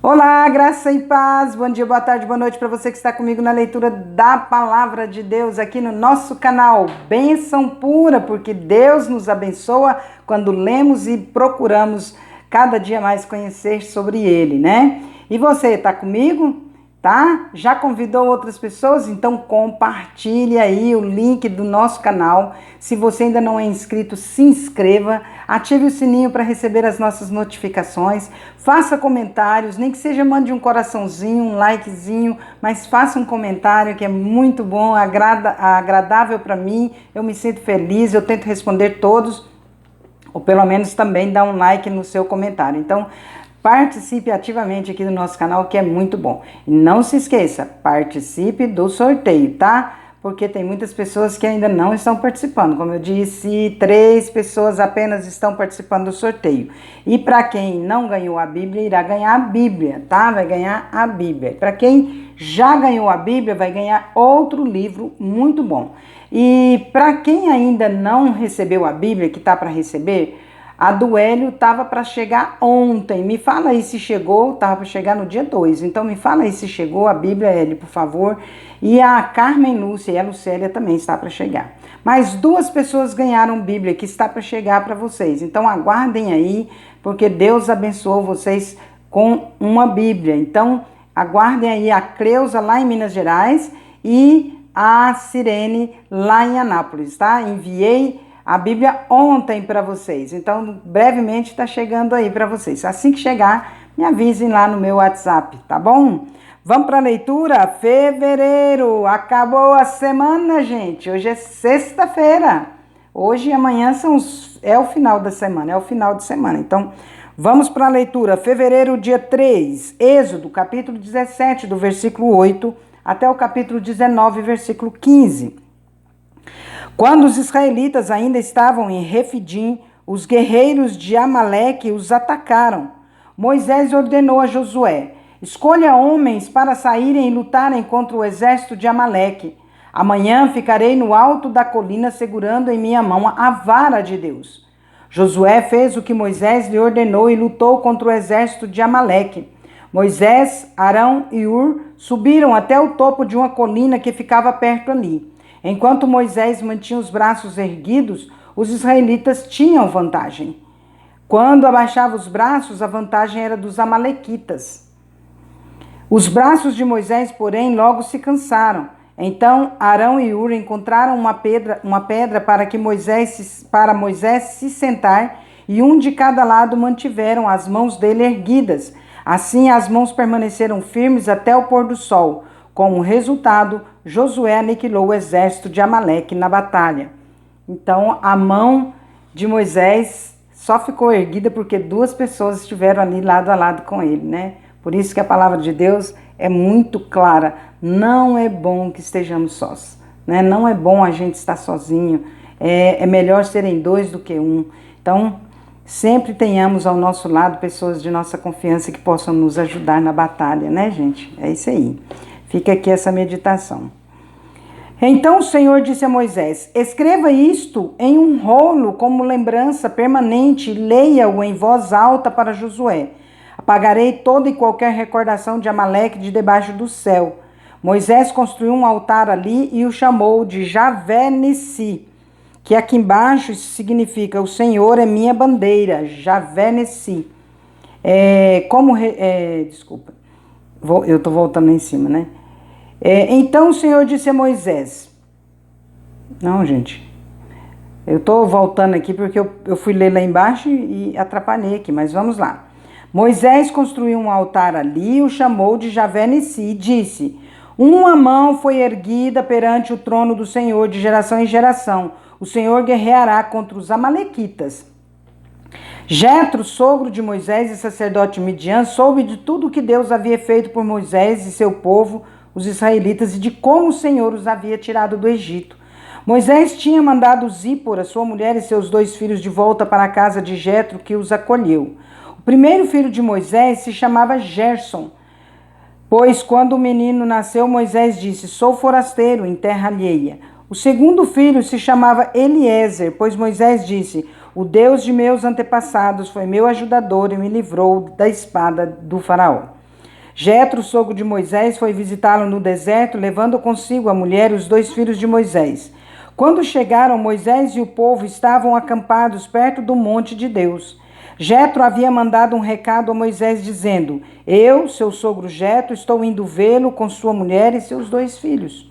Olá, graça e paz, bom dia, boa tarde, boa noite para você que está comigo na leitura da Palavra de Deus aqui no nosso canal. Bênção pura, porque Deus nos abençoa quando lemos e procuramos cada dia mais conhecer sobre Ele, né? E você, está comigo? Tá? Já convidou outras pessoas? Então compartilhe aí o link do nosso canal. Se você ainda não é inscrito, se inscreva, ative o sininho para receber as nossas notificações, faça comentários, nem que seja mande um coraçãozinho, um likezinho, mas faça um comentário que é muito bom, agradável para mim, eu me sinto feliz, eu tento responder todos, ou pelo menos também dar um like no seu comentário. Então, participe ativamente aqui do nosso canal, que é muito bom. E não se esqueça, participe do sorteio, tá? Porque tem muitas pessoas que ainda não estão participando. Como eu disse, 3 pessoas apenas estão participando do sorteio. E para quem não ganhou a Bíblia, irá ganhar a Bíblia, tá? Vai ganhar a Bíblia. Para quem já ganhou a Bíblia, vai ganhar outro livro muito bom. E para quem ainda não recebeu a Bíblia, que tá para receber, a do Hélio estava para chegar ontem. Me fala aí se chegou, estava para chegar no dia 2. Então me fala aí se chegou a Bíblia, Hélio, por favor. E a Carmen Lúcia e a Lucélia também está para chegar. Mais 2 pessoas ganharam Bíblia que está para chegar para vocês. Então aguardem aí, porque Deus abençoou vocês com uma Bíblia. Então aguardem aí a Cleusa lá em Minas Gerais e a Sirene lá em Anápolis, tá? Enviei a Bíblia ontem para vocês, então brevemente está chegando aí para vocês. Assim que chegar, me avisem lá no meu WhatsApp, tá bom? Vamos para a leitura? Fevereiro, acabou a semana, gente. Hoje é sexta-feira. Hoje e amanhã é o final da semana, é o final de semana. Então, vamos para a leitura. Fevereiro, dia 3, Êxodo, capítulo 17, do versículo 8 até o capítulo 19, versículo 15. Quando os israelitas ainda estavam em Refidim, os guerreiros de Amaleque os atacaram. Moisés ordenou a Josué: escolha homens para saírem e lutarem contra o exército de Amaleque. Amanhã ficarei no alto da colina segurando em minha mão a vara de Deus. Josué fez o que Moisés lhe ordenou e lutou contra o exército de Amaleque. Moisés, Arão e Hur subiram até o topo de uma colina que ficava perto ali. Enquanto Moisés mantinha os braços erguidos, os israelitas tinham vantagem. Quando abaixava os braços, a vantagem era dos amalequitas. Os braços de Moisés, porém, logo se cansaram. Então Arão e Hur encontraram uma pedra para Moisés se sentar, e um de cada lado mantiveram as mãos dele erguidas. Assim as mãos permaneceram firmes até o pôr do sol. Como resultado, Josué aniquilou o exército de Amaleque na batalha. Então, a mão de Moisés só ficou erguida porque 2 pessoas estiveram ali lado a lado com ele, né? Por isso que a palavra de Deus é muito clara. Não é bom que estejamos sós, né? Não é bom a gente estar sozinho. É melhor serem 2 do que 1. Então, sempre tenhamos ao nosso lado pessoas de nossa confiança que possam nos ajudar na batalha, né, gente? É isso aí. Fica aqui essa meditação. Então o Senhor disse a Moisés: escreva isto em um rolo como lembrança permanente e leia-o em voz alta para Josué. Apagarei toda e qualquer recordação de Amaleque de debaixo do céu. Moisés construiu um altar ali e o chamou de Javé Nissi, que aqui embaixo significa: o Senhor é minha bandeira. Javé Nissi. Desculpa, eu estou voltando lá em cima, né? Então o Senhor disse a Moisés... Não, gente. Eu estou voltando aqui porque eu fui ler lá embaixo e atrapalhei aqui, mas vamos lá. Moisés construiu um altar ali e o chamou de Javé Nissi e disse: uma mão foi erguida perante o trono do Senhor de geração em geração. O Senhor guerreará contra os amalequitas. Jetro, sogro de Moisés e sacerdote Midian, soube de tudo o que Deus havia feito por Moisés e seu povo, os israelitas, e de como o Senhor os havia tirado do Egito. Moisés tinha mandado Zípora, sua mulher e seus 2 filhos de volta para a casa de Jetro, que os acolheu. O primeiro filho de Moisés se chamava Gerson, pois quando o menino nasceu, Moisés disse: sou forasteiro em terra alheia. O segundo filho se chamava Eliezer, pois Moisés disse: o Deus de meus antepassados foi meu ajudador e me livrou da espada do faraó. Jetro, sogro de Moisés, foi visitá-lo no deserto, levando consigo a mulher e os 2 filhos de Moisés. Quando chegaram, Moisés e o povo estavam acampados perto do monte de Deus. Jetro havia mandado um recado a Moisés dizendo: Eu, seu sogro Jetro, estou indo vê-lo com sua mulher e seus 2 filhos.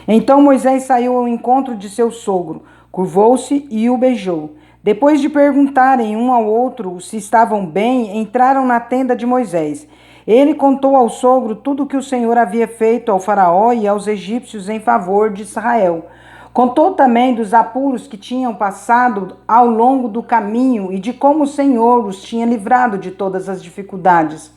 Então Moisés saiu ao encontro de seu sogro, curvou-se e o beijou. Depois de perguntarem um ao outro se estavam bem, entraram na tenda de Moisés. Ele contou ao sogro tudo o que o Senhor havia feito ao faraó e aos egípcios em favor de Israel. Contou também dos apuros que tinham passado ao longo do caminho e de como o Senhor os tinha livrado de todas as dificuldades.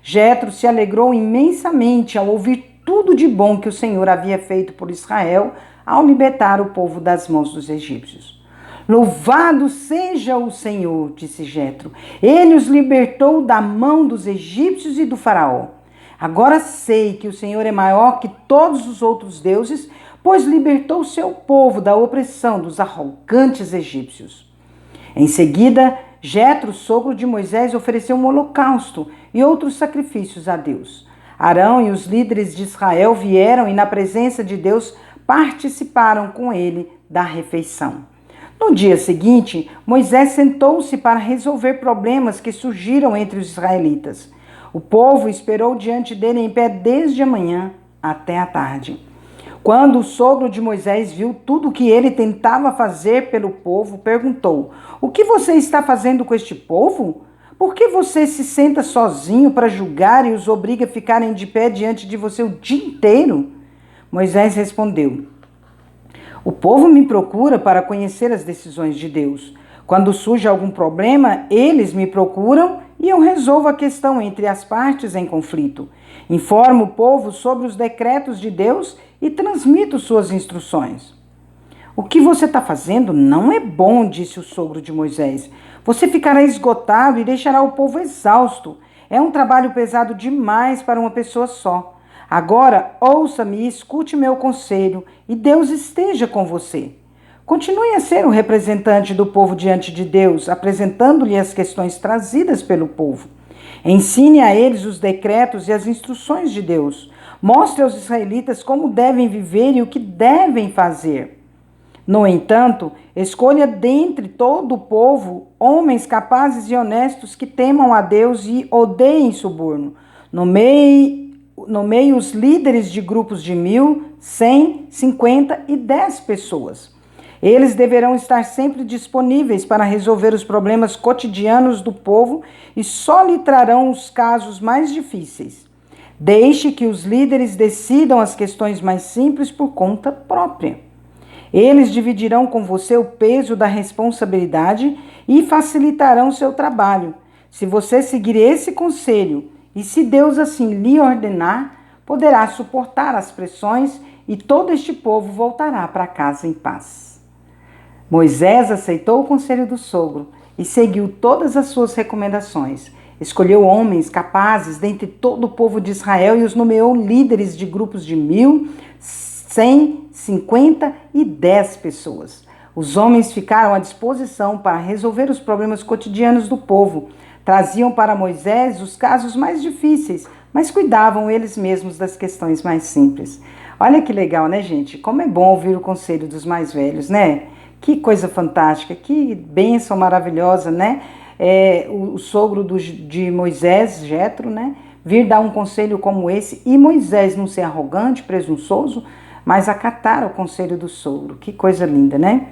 Jetro se alegrou imensamente ao ouvir tudo de bom que o Senhor havia feito por Israel ao libertar o povo das mãos dos egípcios. Louvado seja o Senhor, disse Jetro. Ele os libertou da mão dos egípcios e do faraó. Agora sei que o Senhor é maior que todos os outros deuses, pois libertou seu povo da opressão dos arrogantes egípcios. Em seguida, Jetro, sogro de Moisés, ofereceu um holocausto e outros sacrifícios a Deus. Arão e os líderes de Israel vieram e, na presença de Deus, participaram com ele da refeição. No dia seguinte, Moisés sentou-se para resolver problemas que surgiram entre os israelitas. O povo esperou diante dele em pé desde a manhã até a tarde. Quando o sogro de Moisés viu tudo o que ele tentava fazer pelo povo, perguntou: O que você está fazendo com este povo? Por que você se senta sozinho para julgar e os obriga a ficarem de pé diante de você o dia inteiro? Moisés respondeu: O povo me procura para conhecer as decisões de Deus. Quando surge algum problema, eles me procuram e eu resolvo a questão entre as partes em conflito. Informo o povo sobre os decretos de Deus e transmito suas instruções. O que você está fazendo não é bom, disse o sogro de Moisés. Você ficará esgotado e deixará o povo exausto. É um trabalho pesado demais para uma pessoa só. Agora, ouça-me e escute meu conselho, e Deus esteja com você. Continue a ser o representante do povo diante de Deus, apresentando-lhe as questões trazidas pelo povo. Ensine a eles os decretos e as instruções de Deus. Mostre aos israelitas como devem viver e o que devem fazer. No entanto, escolha dentre todo o povo homens capazes e honestos que temam a Deus e odeiem suborno. Nomeie os líderes de grupos de 1.000, 100, 50 e 10 pessoas. Eles deverão estar sempre disponíveis para resolver os problemas cotidianos do povo e só lhe trarão os casos mais difíceis. Deixe que os líderes decidam as questões mais simples por conta própria. Eles dividirão com você o peso da responsabilidade e facilitarão seu trabalho. Se você seguir esse conselho, e se Deus assim lhe ordenar, poderá suportar as pressões e todo este povo voltará para casa em paz. Moisés aceitou o conselho do sogro e seguiu todas as suas recomendações. Escolheu homens capazes dentre todo o povo de Israel e os nomeou líderes de grupos de 1.000, 100, 50 e 10 pessoas. Os homens ficaram à disposição para resolver os problemas cotidianos do povo. Traziam para Moisés os casos mais difíceis, mas cuidavam eles mesmos das questões mais simples. Olha que legal, né, gente? Como é bom ouvir o conselho dos mais velhos, né? Que coisa fantástica, que bênção maravilhosa, né? O sogro de Moisés, Jetro, né? Vir dar um conselho como esse e Moisés não ser arrogante, presunçoso, mas acatar o conselho do sogro. Que coisa linda, né?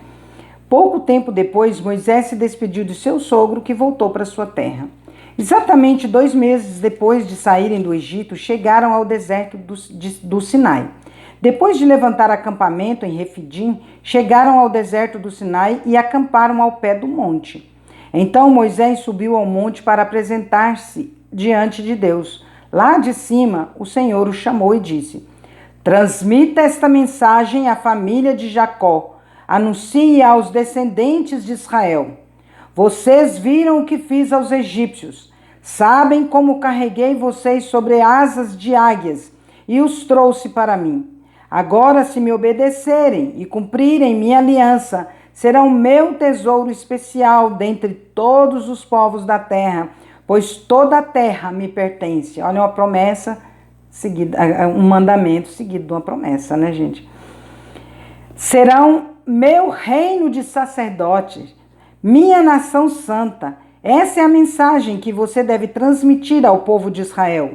Pouco tempo depois, Moisés se despediu de seu sogro, que voltou para sua terra. Exatamente 2 meses depois de saírem do Egito, chegaram ao deserto do Sinai. Depois de levantar acampamento em Refidim, chegaram ao deserto do Sinai e acamparam ao pé do monte. Então Moisés subiu ao monte para apresentar-se diante de Deus. Lá de cima, o Senhor o chamou e disse: Transmita esta mensagem à família de Jacó. Anuncie aos descendentes de Israel. Vocês viram o que fiz aos egípcios. Sabem como carreguei vocês sobre asas de águias e os trouxe para mim. Agora, se me obedecerem e cumprirem minha aliança, serão meu tesouro especial dentre todos os povos da terra, pois toda a terra me pertence. Olha, uma promessa seguida, um mandamento seguido de uma promessa, né, gente? Serão meu reino de sacerdotes, minha nação santa. Essa é a mensagem que você deve transmitir ao povo de Israel.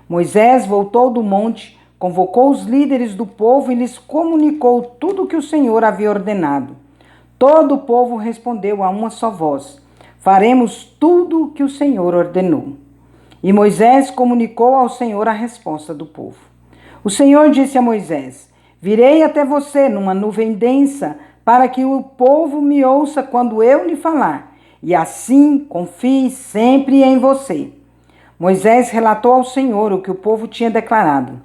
Moisés voltou do monte, convocou os líderes do povo e lhes comunicou tudo o que o Senhor havia ordenado. Todo o povo respondeu a uma só voz: faremos tudo o que o Senhor ordenou. E Moisés comunicou ao Senhor a resposta do povo. O Senhor disse a Moisés: virei até você numa nuvem densa, para que o povo me ouça quando eu lhe falar, e assim confie sempre em você. Moisés relatou ao Senhor o que o povo tinha declarado.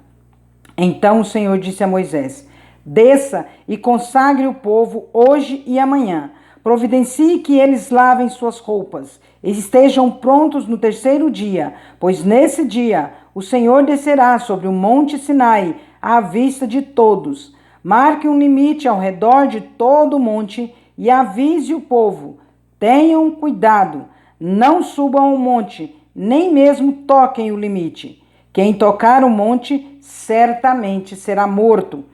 Então o Senhor disse a Moisés: desça e consagre o povo hoje e amanhã. Providencie que eles lavem suas roupas e estejam prontos no terceiro dia, pois nesse dia o Senhor descerá sobre o monte Sinai à vista de todos. Marque um limite ao redor de todo o monte e avise o povo: tenham cuidado, não subam ao monte, nem mesmo toquem o limite. Quem tocar o monte certamente será morto.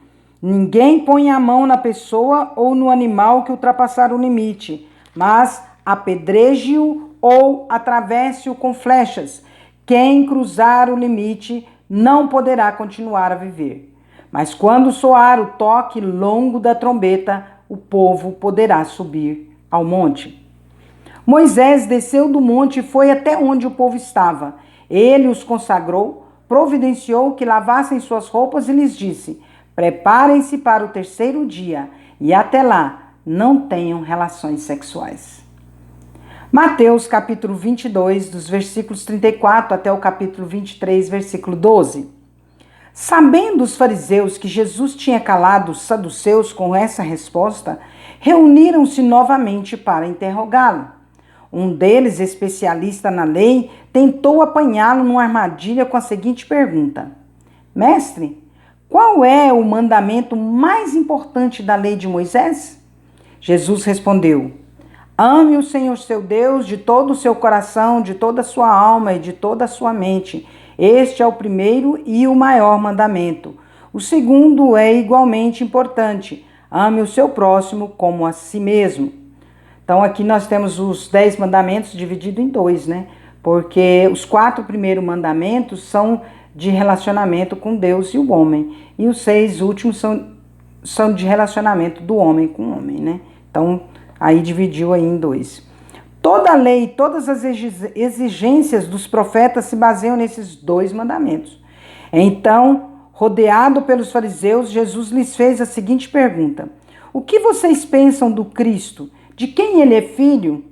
Ninguém põe a mão na pessoa ou no animal que ultrapassar o limite, mas apedreje-o ou atravesse-o com flechas. Quem cruzar o limite não poderá continuar a viver. Mas quando soar o toque longo da trombeta, o povo poderá subir ao monte. Moisés desceu do monte e foi até onde o povo estava. Ele os consagrou, providenciou que lavassem suas roupas e lhes disse: preparem-se para o terceiro dia e até lá não tenham relações sexuais. Mateus capítulo 22, dos versículos 34 até o capítulo 23, versículo 12. Sabendo os fariseus que Jesus tinha calado os saduceus com essa resposta, reuniram-se novamente para interrogá-lo. Um deles, especialista na lei, tentou apanhá-lo numa armadilha com a seguinte pergunta: mestre, qual é o mandamento mais importante da lei de Moisés? Jesus respondeu: ame o Senhor seu Deus de todo o seu coração, de toda a sua alma e de toda a sua mente. Este é o primeiro e o maior mandamento. O segundo é igualmente importante: ame o seu próximo como a si mesmo. Então aqui nós temos os 10 mandamentos divididos em 2, né? Porque os 4 primeiros mandamentos são de relacionamento com Deus e o homem. E os 6 últimos são de relacionamento do homem com o homem, né? Então aí dividiu aí em 2. Toda a lei, todas as exigências dos profetas se baseiam nesses 2 mandamentos. Então, rodeado pelos fariseus, Jesus lhes fez a seguinte pergunta: o que vocês pensam do Cristo? De quem ele é filho?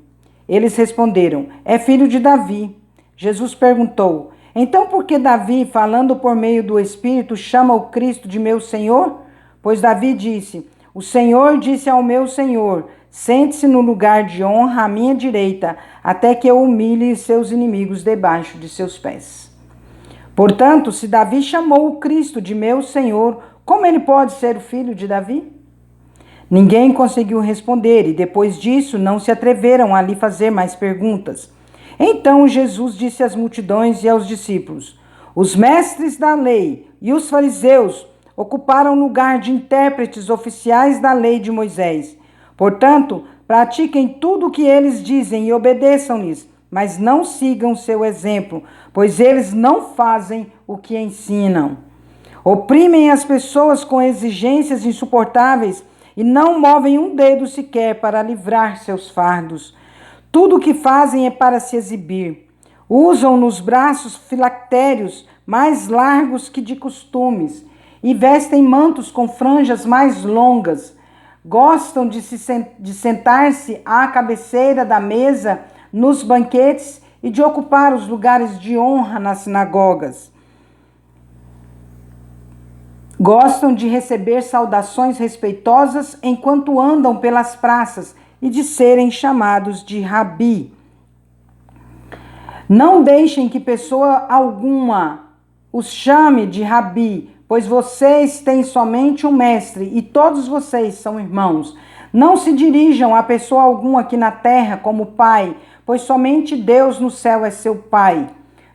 Eles responderam: é filho de Davi. Jesus perguntou: então por que Davi, falando por meio do Espírito, chama o Cristo de meu Senhor? Pois Davi disse: o Senhor disse ao meu Senhor: sente-se no lugar de honra à minha direita, até que eu humilhe seus inimigos debaixo de seus pés. Portanto, se Davi chamou o Cristo de meu Senhor, como ele pode ser o filho de Davi? Ninguém conseguiu responder, e depois disso não se atreveram a lhe fazer mais perguntas. Então Jesus disse às multidões e aos discípulos: os mestres da lei e os fariseus ocuparam o lugar de intérpretes oficiais da lei de Moisés. Portanto, pratiquem tudo o que eles dizem e obedeçam-lhes, mas não sigam seu exemplo, pois eles não fazem o que ensinam. Oprimem as pessoas com exigências insuportáveis e não movem um dedo sequer para livrar seus fardos. Tudo o que fazem é para se exibir. Usam nos braços filactérios mais largos que de costumes e vestem mantos com franjas mais longas. Gostam de sentar-se à cabeceira da mesa nos banquetes e de ocupar os lugares de honra nas sinagogas. Gostam de receber saudações respeitosas enquanto andam pelas praças e de serem chamados de rabi. Não deixem que pessoa alguma os chame de rabi, pois vocês têm somente um mestre e todos vocês são irmãos. Não se dirijam a pessoa alguma aqui na terra como pai, pois somente Deus no céu é seu Pai.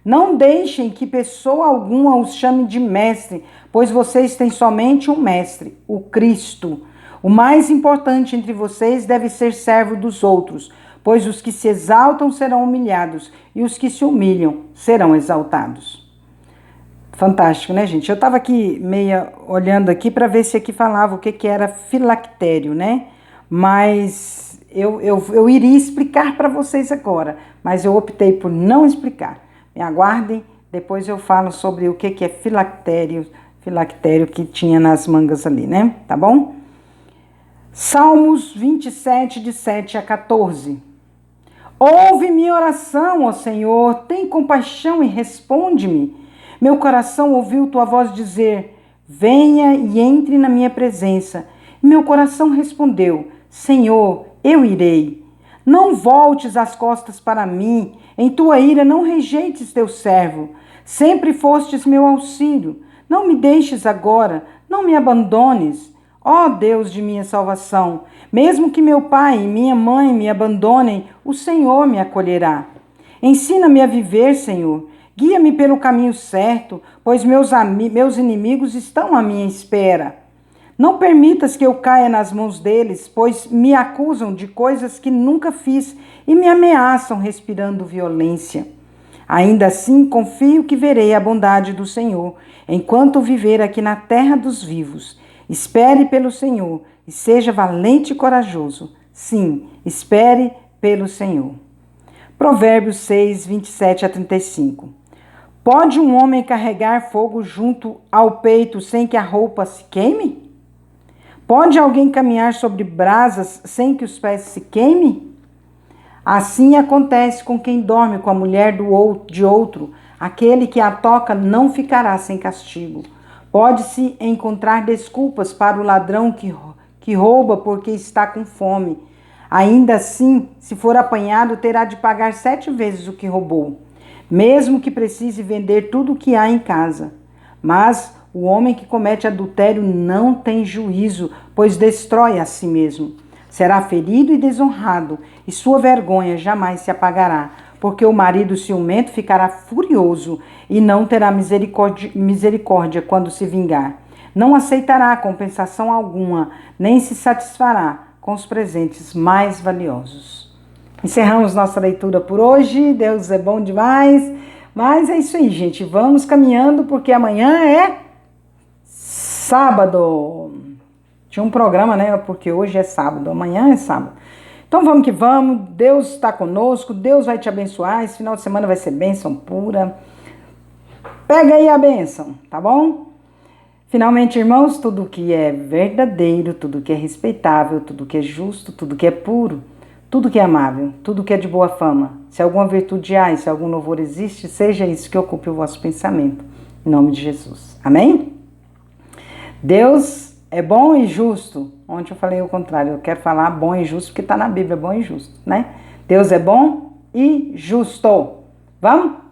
Não deixem que pessoa alguma os chame de mestre, pois vocês têm somente um mestre, o Cristo. O mais importante entre vocês deve ser servo dos outros, pois os que se exaltam serão humilhados e os que se humilham serão exaltados. Fantástico, né, gente? Eu estava aqui meia olhando aqui para ver se aqui falava o que era filactério, né? Mas eu iria explicar para vocês agora, mas eu optei por não explicar. Me aguardem, depois eu falo sobre o que é filactério que tinha nas mangas ali, né? Tá bom? Salmos 27, de 7 a 14. Ouve minha oração, ó Senhor, tem compaixão e responde-me. Meu coração ouviu tua voz dizer, venha e entre na minha presença. E meu coração respondeu, Senhor, eu irei. Não voltes as costas para mim, em tua ira não rejeites teu servo. Sempre fostes meu auxílio. Não me deixes agora, não me abandones. Ó Deus de minha salvação, mesmo que meu pai e minha mãe me abandonem, o Senhor me acolherá. Ensina-me a viver, Senhor. Guia-me pelo caminho certo, pois meus inimigos estão à minha espera. Não permitas que eu caia nas mãos deles, pois me acusam de coisas que nunca fiz e me ameaçam respirando violência. Ainda assim, confio que verei a bondade do Senhor, enquanto viver aqui na terra dos vivos. Espere pelo Senhor e seja valente e corajoso. Sim, espere pelo Senhor. Provérbios 6, 27 a 35. Pode um homem carregar fogo junto ao peito sem que a roupa se queime? Pode alguém caminhar sobre brasas sem que os pés se queimem? Assim acontece com quem dorme com a mulher de outro. Aquele que a toca não ficará sem castigo. Pode-se encontrar desculpas para o ladrão que rouba porque está com fome. Ainda assim, se for apanhado, terá de pagar 7 vezes o que roubou, mesmo que precise vender tudo o que há em casa. Mas o homem que comete adultério não tem juízo, pois destrói a si mesmo. Será ferido e desonrado, e sua vergonha jamais se apagará, porque o marido ciumento ficará furioso e não terá misericórdia quando se vingar. Não aceitará compensação alguma, nem se satisfará com os presentes mais valiosos. Encerramos nossa leitura por hoje. Deus é bom demais. Mas é isso aí, gente. Vamos caminhando, porque amanhã é sábado. Tinha um programa, né? Porque hoje é sábado, amanhã é sábado. Então vamos que vamos. Deus está conosco. Deus vai te abençoar. Esse final de semana vai ser bênção pura. Pega aí a bênção, tá bom? Finalmente, irmãos, tudo que é verdadeiro, tudo que é respeitável, tudo que é justo, tudo que é puro, tudo que é amável, tudo que é de boa fama, se alguma virtude há e se algum louvor existe, seja isso que ocupe o vosso pensamento. Em nome de Jesus. Amém? Deus é bom e justo. Ontem eu falei o contrário, eu quero falar bom e justo porque está na Bíblia, bom e justo, né? Deus é bom e justo. Vamos?